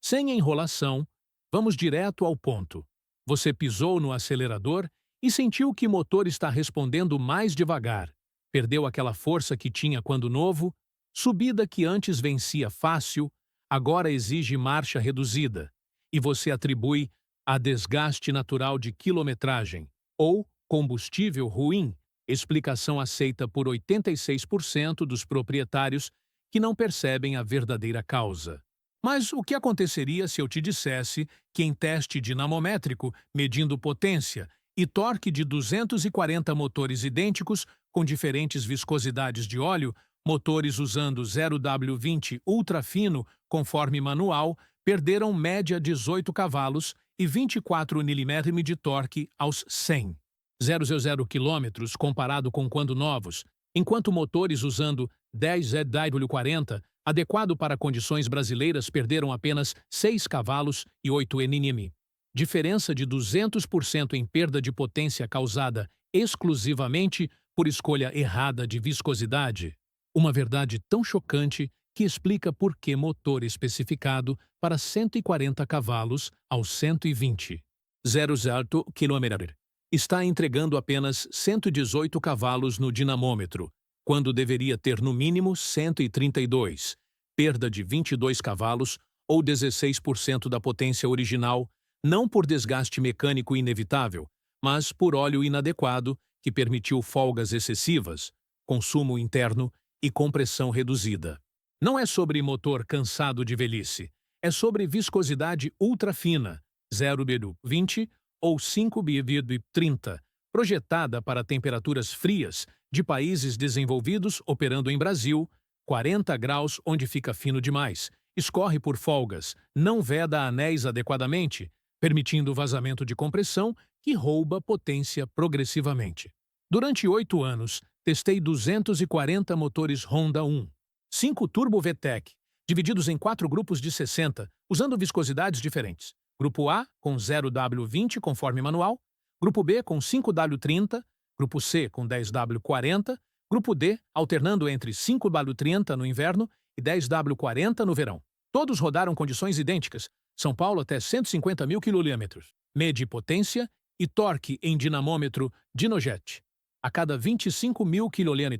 Sem enrolação, vamos direto ao ponto. Você pisou no acelerador e sentiu que o motor está respondendo mais devagar. Perdeu aquela força que tinha quando novo, subida que antes vencia fácil, agora exige marcha reduzida, e você atribui a desgaste natural de quilometragem ou combustível ruim, explicação aceita por 86% dos proprietários que não percebem a verdadeira causa. Mas o que aconteceria se eu te dissesse que em teste dinamométrico, medindo potência e torque de 240 motores idênticos com diferentes viscosidades de óleo, motores usando 0W20 ultra fino conforme manual, perderam média 18 cavalos e 24 Nm de torque aos 100. 0,0 km comparado com quando novos, enquanto motores usando 10ZW40, adequado para condições brasileiras, perderam apenas 6 cavalos e 8 Nm. Diferença de 200% em perda de potência causada exclusivamente por escolha errada de viscosidade. Uma verdade tão chocante que explica por que motor especificado para 140 cavalos aos 120. 0,0 km está entregando apenas 118 cavalos no dinamômetro, quando deveria ter no mínimo 132, perda de 22 cavalos ou 16% da potência original, não por desgaste mecânico inevitável, mas por óleo inadequado que permitiu folgas excessivas, consumo interno e compressão reduzida. Não é sobre motor cansado de velhice, é sobre viscosidade ultra fina, 0,20 ou 5,30, projetada para temperaturas frias de países desenvolvidos operando em Brasil, 40 graus onde fica fino demais, escorre por folgas, não veda anéis adequadamente, permitindo vazamento de compressão que rouba potência progressivamente. Durante 8 anos, testei 240 motores Honda 1, 5 Turbo VTEC, divididos em 4 grupos de 60, usando viscosidades diferentes. Grupo A com 0W20 conforme manual, Grupo B com 5W30, Grupo C com 10W40, Grupo D alternando entre 5W30 no inverno e 10W40 no verão. Todos rodaram condições idênticas, São Paulo até 150 mil km. Mede potência e torque em dinamômetro Dinojet. A cada 25 mil kN.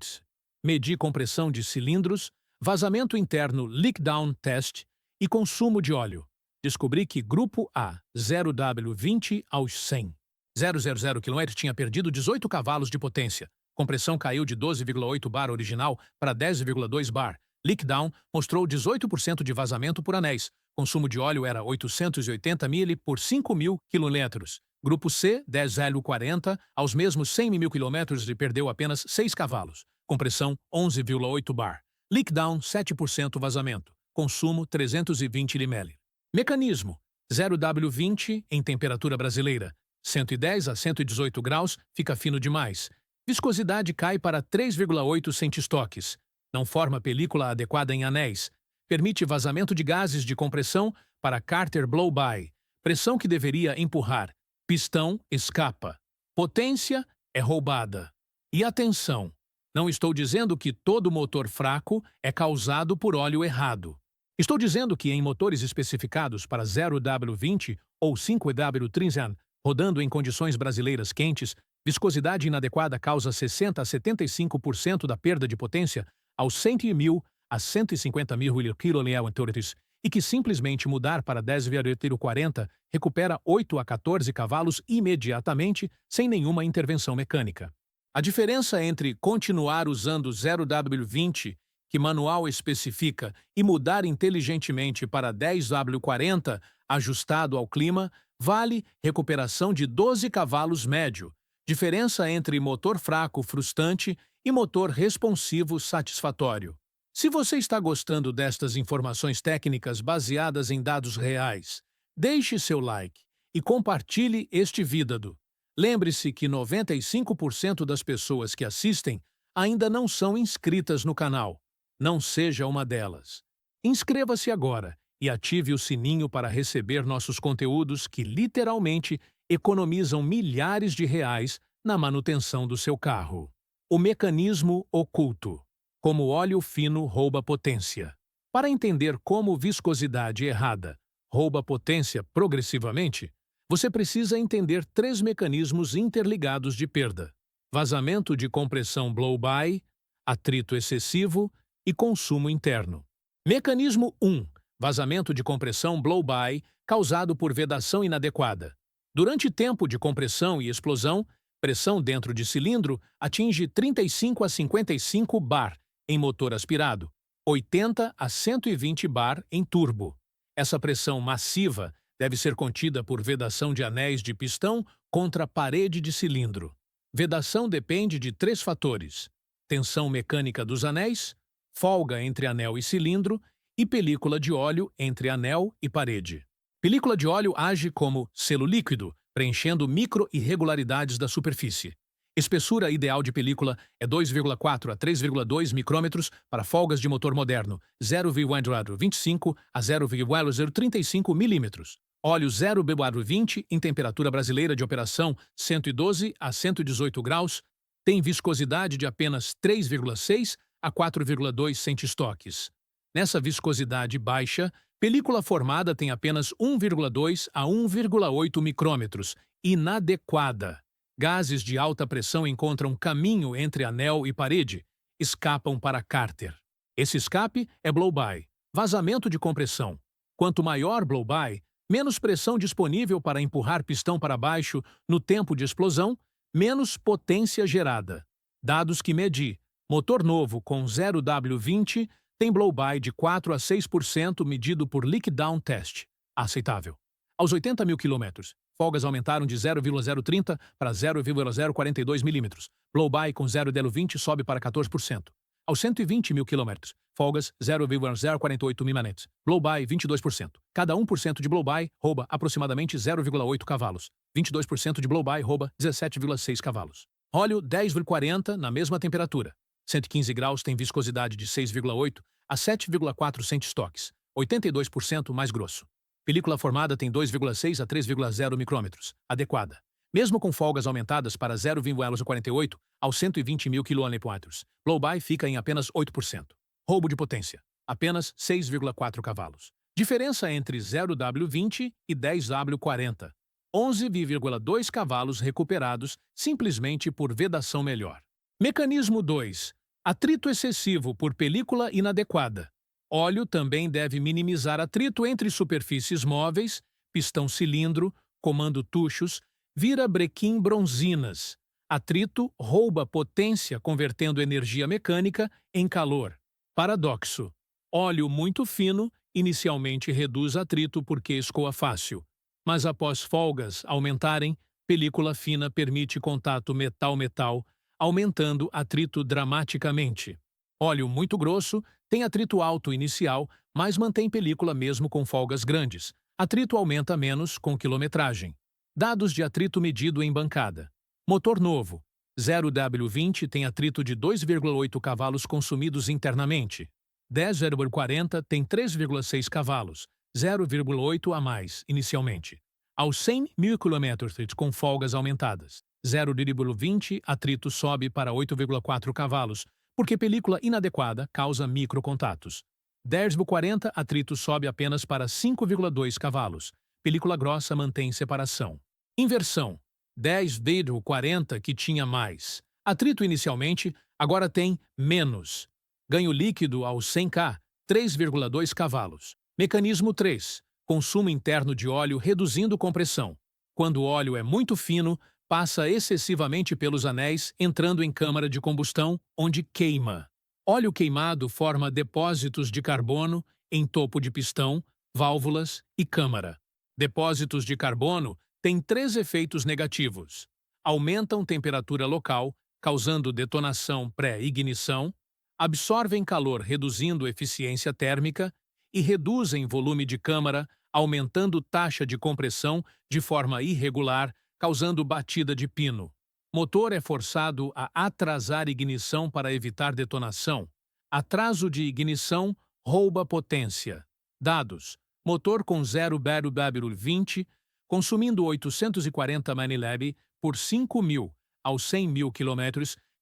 Medi compressão de cilindros, vazamento interno Leak Down Test e consumo de óleo. Descobri que Grupo A, 0W20 aos 100. 0,00 km tinha perdido 18 cavalos de potência. Compressão caiu de 12,8 bar original para 10,2 bar. Leak Down mostrou 18% de vazamento por anéis. Consumo de óleo era 880 ml por 5 mil km. Grupo C, 10L40, aos mesmos 100 mil km e perdeu apenas 6 cavalos. Compressão 11,8 bar. Leak Down 7% vazamento. Consumo 320 ml. Mecanismo: 0W20 em temperatura brasileira. 110 a 118 graus fica fino demais. Viscosidade cai para 3,8 centistoques. Não forma película adequada em anéis. Permite vazamento de gases de compressão para Carter Blow-by. Pressão que deveria empurrar. Pistão escapa. Potência é roubada. E atenção, não estou dizendo que todo motor fraco é causado por óleo errado. Estou dizendo que em motores especificados para 0W20 ou 5W30, rodando em condições brasileiras quentes, viscosidade inadequada causa 60 a 75% da perda de potência aos 100 mil a 150 mil kN e que simplesmente mudar para 10,40 recupera 8 a 14 cavalos imediatamente sem nenhuma intervenção mecânica. A diferença entre continuar usando 0W20 que manual especifica e mudar inteligentemente para 10W40 ajustado ao clima, vale recuperação de 12 cavalos médio, diferença entre motor fraco frustrante e motor responsivo satisfatório. Se você está gostando destas informações técnicas baseadas em dados reais, deixe seu like e compartilhe este vídeo. Lembre-se que 95% das pessoas que assistem ainda não são inscritas no canal. Não seja uma delas. Inscreva-se agora e ative o sininho para receber nossos conteúdos que literalmente economizam milhares de reais na manutenção do seu carro. O mecanismo oculto. Como óleo fino rouba potência. Para entender como viscosidade errada rouba potência progressivamente, você precisa entender 3 mecanismos interligados de perda: vazamento de compressão blow-by, atrito excessivo e consumo interno. Mecanismo 1. Vazamento de compressão blow-by causado por vedação inadequada. Durante tempo de compressão e explosão, pressão dentro de cilindro atinge 35 a 55 bar em motor aspirado, 80 a 120 bar em turbo. Essa pressão massiva deve ser contida por vedação de anéis de pistão contra a parede de cilindro. Vedação depende de 3 fatores: tensão mecânica dos anéis, folga entre anel e cilindro e película de óleo entre anel e parede. Película de óleo age como selo líquido, preenchendo micro-irregularidades da superfície. Espessura ideal de película é 2,4 a 3,2 micrômetros para folgas de motor moderno, 0,25 a 0,035 milímetros. Óleo 0,20 em temperatura brasileira de operação 112 a 118 graus, tem viscosidade de apenas 3,6 a 4,2 centestoques. Nessa viscosidade baixa, película formada tem apenas 1,2 a 1,8 micrômetros, inadequada. Gases de alta pressão encontram caminho entre anel e parede, escapam para cárter. Esse escape é blow-by, vazamento de compressão. Quanto maior blow-by, menos pressão disponível para empurrar pistão para baixo no tempo de explosão, menos potência gerada. Dados que medi: motor novo com 0W20 tem blow-by de 4 a 6% medido por leak down test. Aceitável. Aos 80 mil quilômetros, folgas aumentaram de 0,030 para 0,042 milímetros. Blow-by com 0,20 sobe para 14%. Aos 120 mil quilômetros, folgas 0,048 milímetros. Blow-by 22%. Cada 1% de blow-by rouba aproximadamente 0,8 cavalos. 22% de blow-by rouba 17,6 cavalos. Óleo 10,40 na mesma temperatura. 115 graus tem viscosidade de 6,8 a 7,4 centestoques, 82% mais grosso. Película formada tem 2,6 a 3,0 micrômetros, adequada. Mesmo com folgas aumentadas para 0,48 aos 120 mil quilômetros, blow-by fica em apenas 8%. Roubo de potência, apenas 6,4 cavalos. Diferença entre 0W20 e 10W40, 11,2 cavalos recuperados simplesmente por vedação melhor. Mecanismo 2. Atrito excessivo por película inadequada. Óleo também deve minimizar atrito entre superfícies móveis, pistão-cilindro, comando tuchos, virabrequim bronzinas. Atrito rouba potência convertendo energia mecânica em calor. Paradoxo. Óleo muito fino inicialmente reduz atrito porque escoa fácil, mas após folgas aumentarem, película fina permite contato metal-metal, aumentando atrito dramaticamente. Óleo muito grosso tem atrito alto inicial, mas mantém película mesmo com folgas grandes. Atrito aumenta menos com quilometragem. Dados de atrito medido em bancada. Motor novo. 0W20 tem atrito de 2,8 cavalos consumidos internamente. 10W40 tem 3,6 cavalos, 0,8 a mais inicialmente. Aos 100 mil km com folgas aumentadas. 0,20 atrito sobe para 8,4 cavalos, porque película inadequada causa microcontatos. 10W40 atrito sobe apenas para 5,2 cavalos. Película grossa mantém separação. Inversão. 10W40 que tinha mais. Atrito inicialmente, agora tem menos. Ganho líquido aos 100K, 3,2 cavalos. Mecanismo 3. Consumo interno de óleo reduzindo compressão. Quando o óleo é muito fino, passa excessivamente pelos anéis, entrando em câmara de combustão, onde queima. Óleo queimado forma depósitos de carbono em topo de pistão, válvulas e câmara. Depósitos de carbono têm 3 efeitos negativos. Aumentam temperatura local, causando detonação pré-ignição, absorvem calor reduzindo eficiência térmica e reduzem volume de câmara, aumentando taxa de compressão de forma irregular, causando batida de pino. Motor é forçado a atrasar ignição para evitar detonação. Atraso de ignição rouba potência. Dados. Motor com 0W20, consumindo 840 mAh por 5.000 aos 100 mil km,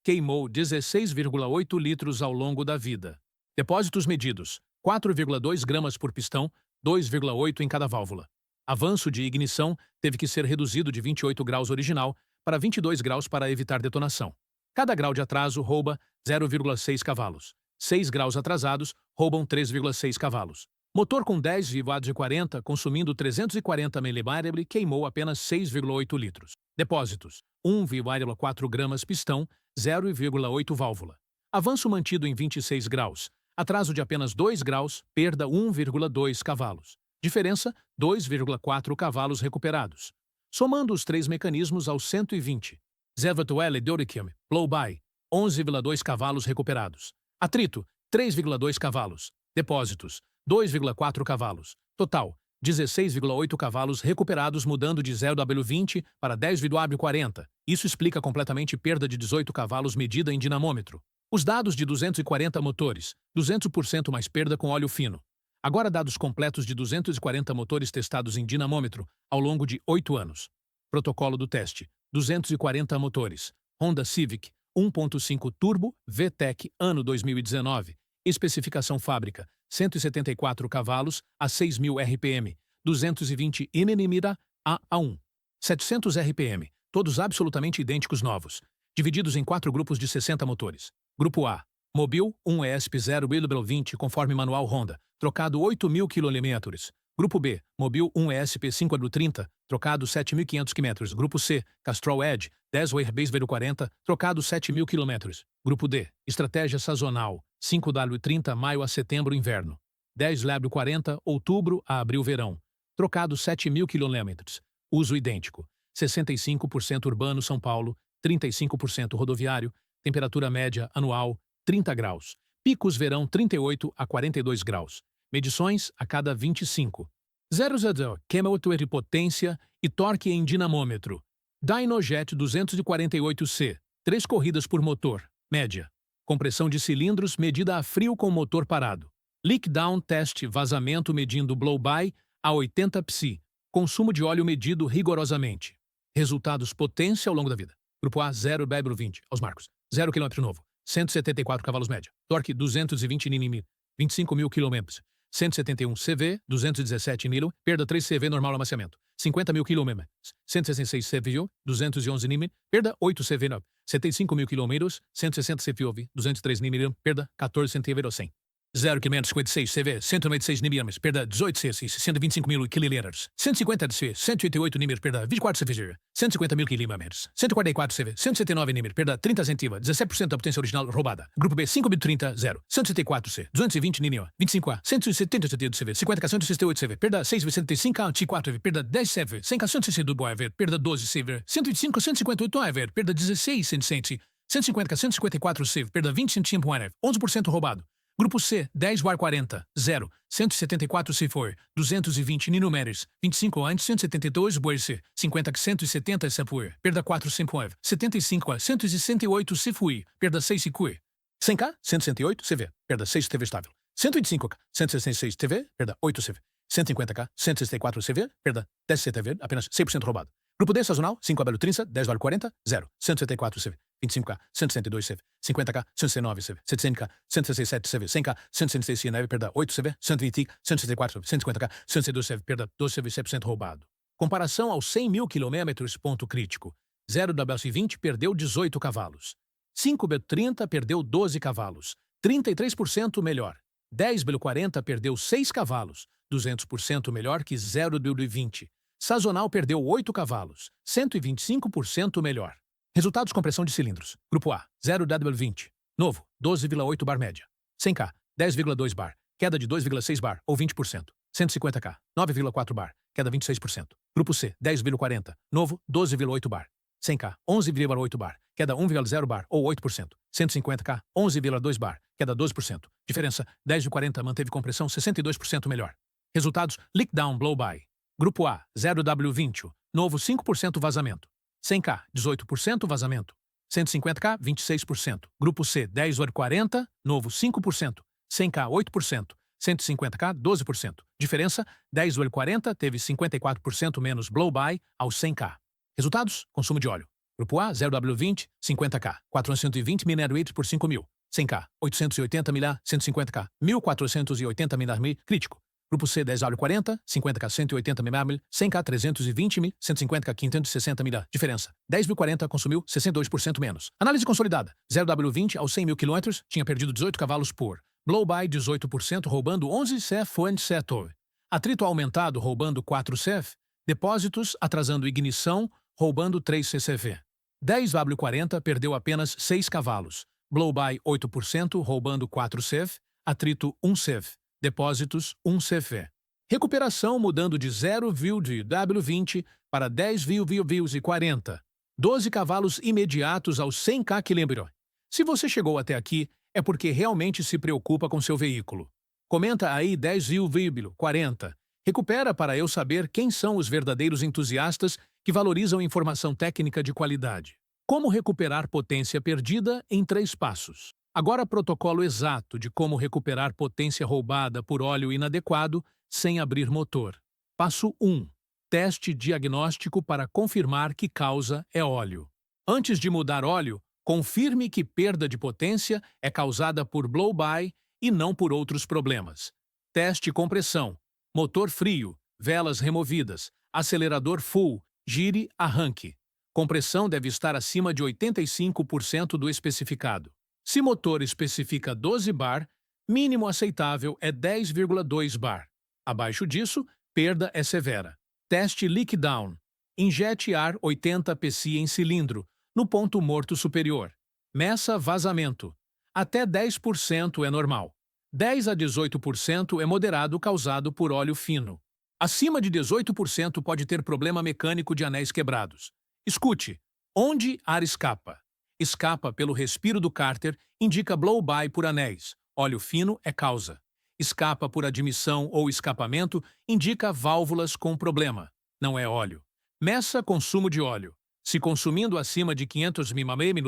queimou 16,8 litros ao longo da vida. Depósitos medidos: 4,2 gramas por pistão, 2,8 em cada válvula. Avanço de ignição teve que ser reduzido de 28 graus original para 22 graus para evitar detonação. Cada grau de atraso rouba 0,6 cavalos. 6 graus atrasados roubam 3,6 cavalos. Motor com 10 VW40 consumindo 340 ml queimou apenas 6,8 litros. Depósitos: 1,4 gramas pistão, 0,8 válvula. Avanço mantido em 26 graus. Atraso de apenas 2 graus, perda 1,2 cavalos. Diferença: 2,4 cavalos recuperados. Somando os três mecanismos aos 120. Zevatuelle Doricham, blow-by, 11,2 cavalos recuperados. Atrito, 3,2 cavalos. Depósitos, 2,4 cavalos. Total, 16,8 cavalos recuperados mudando de 0W20 para 10W40. Isso explica completamente perda de 18 cavalos medida em dinamômetro. Os dados de 240 motores, 200% mais perda com óleo fino. Agora dados completos de 240 motores testados em dinamômetro ao longo de 8 anos. Protocolo do teste: 240 motores. Honda Civic 1.5 Turbo VTEC ano 2019. Especificação fábrica: 174 cavalos a 6.000 RPM, 220 Nm A1. 700 RPM, todos absolutamente idênticos novos, divididos em 4 grupos de 60 motores. Grupo A: Mobil 1 ESP 0W20 conforme manual Honda, trocado 8.000 km. Grupo B: Mobil 1 ESP 5W30, trocado 7.500 km. Grupo C: Castrol Edge 10 Airbase V40, trocado 7.000 km. Grupo D: Estratégia sazonal 5W30 maio a setembro inverno, 10 W40 outubro a abril verão, trocado 7.000 km. Uso idêntico: 65% urbano São Paulo, 35% rodoviário, temperatura média anual 30 graus. Picos verão 38 a 42 graus. Medições a cada 25. 0,0 km de potência e torque em dinamômetro. Dynojet 248C. 3 corridas por motor. Média. Compressão de cilindros medida a frio com motor parado. Leak down test vazamento medindo blow-by a 80 psi. Consumo de óleo medido rigorosamente. Resultados potência ao longo da vida. Grupo A 0W20 aos marcos. 0 km novo. 174 cavalos média. Torque 220 Nm. 25.000 km. 171 CV, 217 Nm, perda 3 CV normal amaciamento. 50.000 km. 166 CV, 211 Nm, perda 8 CV, 75.000 km, 160 CV, 203 Nm, perda 14 CV, 100. 0 km 56 CV, 196 Nm, perda 18 CV, 125.000 kL. 150 CV, 188 Nm, perda 24 CV, 150.000 km. 144 CV, 179 Nm, perda 30 centímetros, 17% da potência original roubada. Grupo B 5.30, 0. 164 C, 220 Nm, 25A, 177 CV, 50K, 168 CV, perda 6,75K, 24 perda 10 CV, 100K, 162 AV, perda 12 CV, 125, 158 AV, perda 16 100, 150K, 154 CV, perda 20 centímetros, 11% roubado. Grupo C, 10 War 40, 0, 174 C4, 220 Nm, 25 antes 172 Boer C, 50 170 Sapuer, perda 4 5 75 a 168 Cifui, perda 6 Cicui. 100K, 168 CV, perda 6 TV estável. 185K, 166 TV, perda 8 CV. 150K, 164 CV, perda 10 CTV, apenas 100% roubado. Grupo D, sazonal, 5 AW30, 10 War 40, 0, 174 CV. 25K, 162 CV, 50K, 169 CV, 700K, 167 CV, 100K, 166 CV, perda 8 CV, 120, 164 CV, 150K, 162 CV, perda 12 CV, 100% roubado. Comparação aos 100.000 km, ponto crítico. 0W20 perdeu 18 cavalos. 5B30 perdeu 12 cavalos. 33% melhor. 10B40 perdeu 6 cavalos. 200% melhor que 0W20. Sazonal perdeu 8 cavalos. 125% melhor. Resultados: compressão de cilindros. Grupo A, 0W20. Novo, 12,8 bar média. 100K, 10,2 bar. Queda de 2,6 bar, ou 20%. 150K, 9,4 bar. Queda 26%. Grupo C, 10,40. Novo, 12,8 bar. 100K, 11,8 bar. Queda 1,0 bar, ou 8%. 150K, 11,2 bar. Queda 12%. Diferença: 10,40 manteve compressão 62% melhor. Resultados: leak down blow-by. Grupo A, 0W20. Novo, 5% vazamento. 100K, 18% vazamento. 150K, 26%. Grupo C, 10 War 40, novo 5%. 100K, 8%. 150K, 12%. Diferença: 10 War 40 teve 54% menos blow-by aos 100K. Resultados: consumo de óleo. Grupo A, 0W20, 50K, 420 ml por 5.000. 100K, 880 ml, 150K, 1.480 ml crítico. Grupo C 10W40, 50K 180 mAh, 100K 320 mAh, 150K 560 mAh. Diferença: 10W40 consumiu 62% menos. Análise consolidada: 0W20 aos 100 mil km tinha perdido 18 cavalos por blow-by 18%, roubando 11 CF setor. Atrito aumentado, roubando 4 CF. Depósitos, atrasando ignição, roubando 3 CCV. 10W40 perdeu apenas 6 cavalos. Blow-by 8%, roubando 4 CF. Atrito 1 CF. Depósitos 1 CV. Recuperação mudando de 0W20 para 10W40. 12 cavalos imediatos aos 100K km. Se você chegou até aqui, é porque realmente se preocupa com seu veículo. Comenta aí 10W40. Recupera para eu saber quem são os verdadeiros entusiastas que valorizam informação técnica de qualidade. Como recuperar potência perdida em 3 passos. Agora, protocolo exato de como recuperar potência roubada por óleo inadequado sem abrir motor. Passo 1. Teste diagnóstico para confirmar que causa é óleo. Antes de mudar óleo, confirme que perda de potência é causada por blow-by e não por outros problemas. Teste compressão, motor frio, velas removidas, acelerador full, gire, arranque. Compressão deve estar acima de 85% do especificado. Se motor especifica 12 bar, mínimo aceitável é 10,2 bar. Abaixo disso, perda é severa. Teste leak down. Injete ar 80 psi em cilindro, no ponto morto superior. Meça vazamento. Até 10% é normal. 10 a 18% é moderado causado por óleo fino. Acima de 18% pode ter problema mecânico de anéis quebrados. Escute. Onde ar escapa? Escapa pelo respiro do cárter, indica blow-by por anéis. Óleo fino é causa. Escapa por admissão ou escapamento, indica válvulas com problema. Não é óleo. Meça consumo de óleo. Se consumindo acima de 500 ml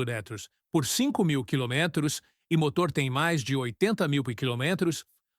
por 5.000 km e motor tem mais de 80.000 km,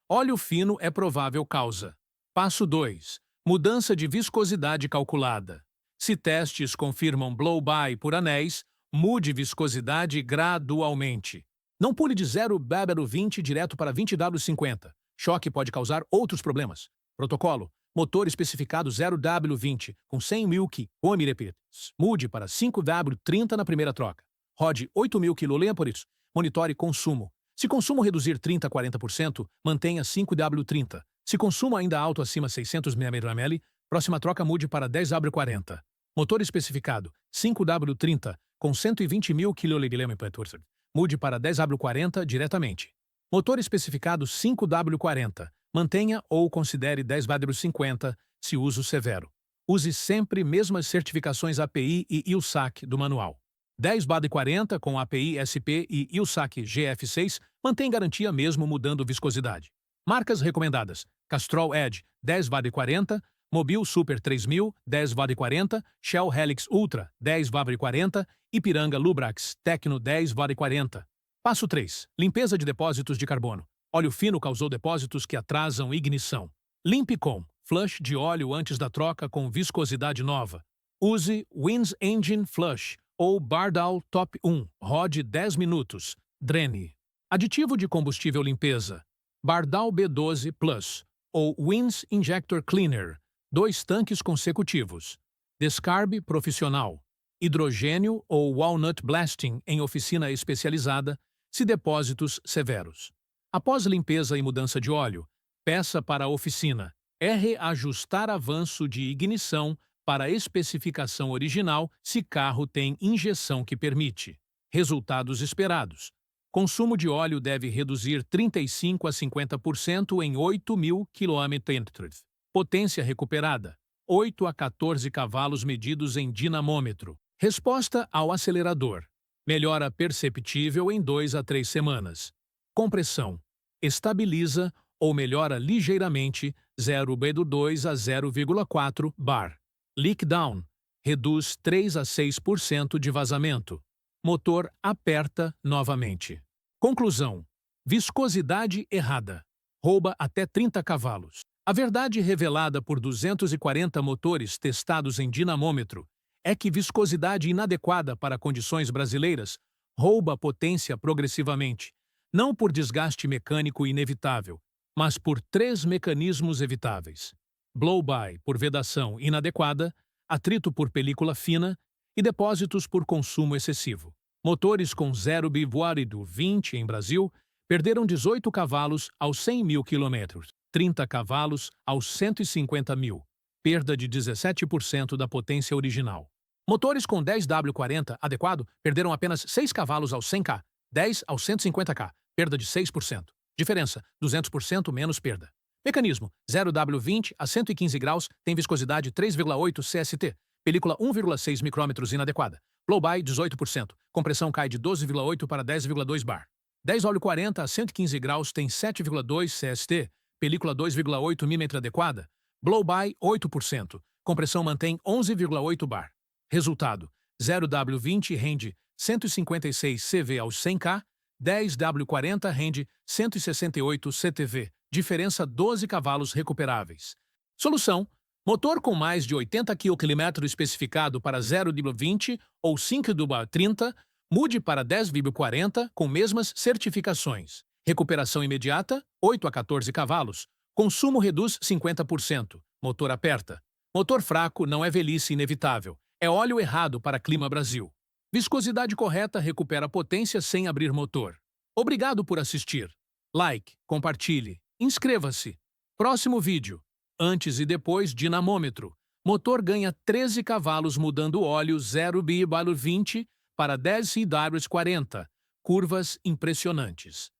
óleo fino é provável causa. Passo 2. Mudança de viscosidade calculada. Se testes confirmam blow-by por anéis, mude viscosidade gradualmente. Não pule de 0W20 direto para 20W50. Choque pode causar outros problemas. Protocolo. Motor especificado 0W20 com 100.000 km. Mude para 5W30 na primeira troca. Rode 8.000 km. Monitore consumo. Se consumo reduzir 30 a 40%, mantenha 5W30. Se consumo ainda alto acima 600 ml, próxima troca mude para 10W40. Motor especificado 5W30 com 120.000 km. Mude para 10W40 diretamente. Motor especificado 5W40. Mantenha ou considere 10W50 se uso severo. Use sempre mesmas certificações API e ILSAC do manual. 10W40 com API SP e ILSAC GF6 mantém garantia mesmo mudando viscosidade. Marcas recomendadas: Castrol Edge 10W40, Mobil Super 3000 10W40, Shell Helix Ultra 10W40, Ipiranga Lubrax Tecno 10W40. Passo 3. Limpeza de depósitos de carbono. Óleo fino causou depósitos que atrasam ignição. Limpe com flush de óleo antes da troca com viscosidade nova. Use Wins Engine Flush ou Bardal Top 1. Rode 10 minutos. Drene. Aditivo de combustível limpeza. Bardal B12 Plus ou Wins Injector Cleaner. 2 tanques consecutivos. Descarbe profissional. Hidrogênio ou Walnut Blasting em oficina especializada, se depósitos severos. Após limpeza e mudança de óleo, peça para a oficina. Reajustar avanço de ignição para a especificação original se carro tem injeção que permite. Resultados esperados. Consumo de óleo deve reduzir 35 a 50% em 8.000 km. Potência recuperada. 8 a 14 cavalos medidos em dinamômetro. Resposta ao acelerador. Melhora perceptível em 2 a 3 semanas. Compressão. Estabiliza ou melhora ligeiramente 0,2 a 0,4 bar. Leak down. Reduz 3 a 6% de vazamento. Motor aperta novamente. Conclusão. Viscosidade errada. Rouba até 30 cavalos. A verdade revelada por 240 motores testados em dinamômetro é que viscosidade inadequada para condições brasileiras rouba potência progressivamente, não por desgaste mecânico inevitável, mas por 3 mecanismos evitáveis: blow-by por vedação inadequada, atrito por película fina e depósitos por consumo excessivo. Motores com 0 bivárido 20 em Brasil perderam 18 cavalos aos 100 mil quilômetros, 30 cavalos aos 150 mil, perda de 17% da potência original. Motores com 10W40 adequado perderam apenas 6 cavalos aos 100K, 10 aos 150K, perda de 6%. Diferença, 200% menos perda. Mecanismo, 0W20 a 115 graus tem viscosidade 3,8 CST, película 1,6 micrômetros inadequada. Blow-by, 18%, compressão cai de 12,8 para 10,2 bar. 10 óleo 40 a 115 graus tem 7,2 CST, película 2,8 mm adequada. Blow-by, 8%, compressão mantém 11,8 bar. Resultado, 0W20 rende 156 CV aos 100K, 10W40 rende 168 CTV, diferença 12 cavalos recuperáveis. Solução: motor com mais de 80 km especificado para 0W20 ou 5W30, mude para 10W40 com mesmas certificações. Recuperação imediata, 8 a 14 cavalos. Consumo reduz 50%. Motor aperta. Motor fraco não é velhice inevitável. É óleo errado para clima Brasil. Viscosidade correta recupera potência sem abrir motor. Obrigado por assistir. Like, compartilhe, inscreva-se. Próximo vídeo. Antes e depois dinamômetro. Motor ganha 13 cavalos mudando óleo 0B-20 para 10 CW40. Curvas impressionantes.